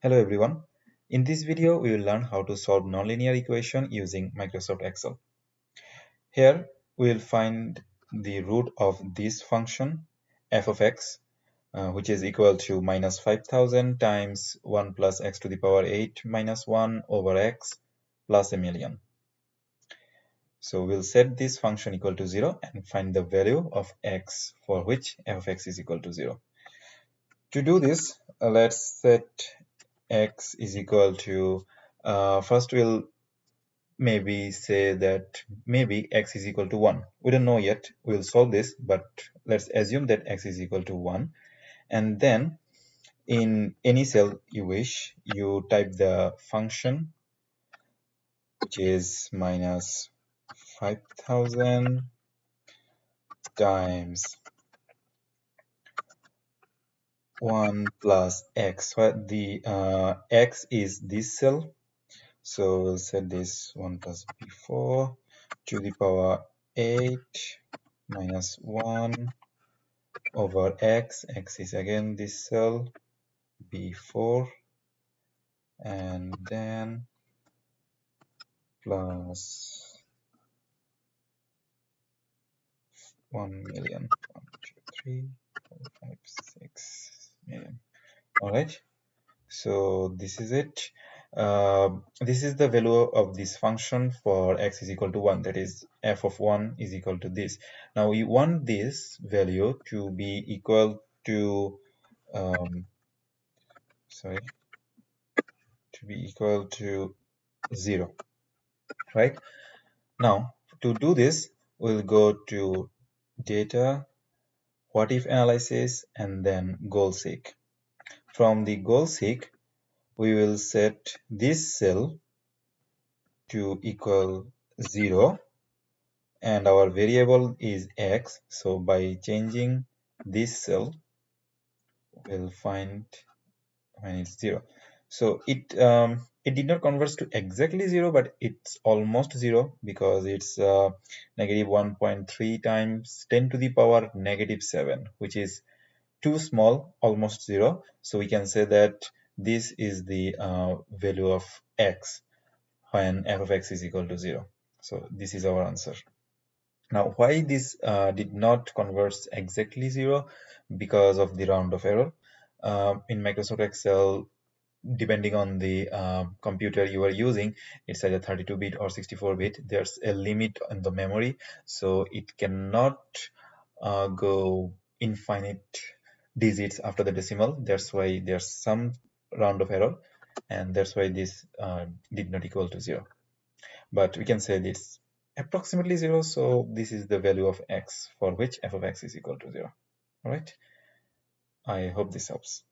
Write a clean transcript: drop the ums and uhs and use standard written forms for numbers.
Hello everyone. In this video, we will learn how to solve nonlinear equation using Microsoft Excel. Here, we will find the root of this function f of x, which is equal to minus 5000 times 1 plus x to the power 8 minus 1 over x plus a million. So we'll set this function equal to 0 and find the value of x for which f of x is equal to 0. To do this, let's set x is equal to, first we'll maybe say that maybe x is equal to 1. We don't know yet. We'll solve this, but let's assume that x is equal to 1. And then in any cell you wish, you type the function, which is minus 5000 times 1 plus x. Well, the x is this cell. So we'll set this 1 plus b4 to the power 8 minus 1 over x. X is again this cell, b4, and then plus 1 million. 1, 2, 3, 4, 5, 6 million. All right. So this is it. This is the value of this function for x is equal to 1, that is f of 1 is equal to this. Now we want this value to be equal to to be equal to 0, right? Now to do this, we'll go to data, what if analysis, and then goal seek. From the goal seek, we will set this cell to equal 0 and our variable is x. So by changing this cell, we'll find when it's 0. So it did not converge to exactly 0, but it's almost 0 because it's negative 1.3 times 10 to the power negative 7, which is too small, almost 0. So we can say that this is the value of x when f of x is equal to 0. So this is our answer. Now, why this did not converge exactly 0? Because of the round of error. In Microsoft Excel, depending on the computer you are using, it's either 32-bit or 64-bit. There's a limit on the memory, so it cannot go infinite digits after the decimal. That's why there's some round of error, and that's why this did not equal to 0. But we can say this approximately 0, so this is the value of x for which f of x is equal to 0. All right, I hope this helps.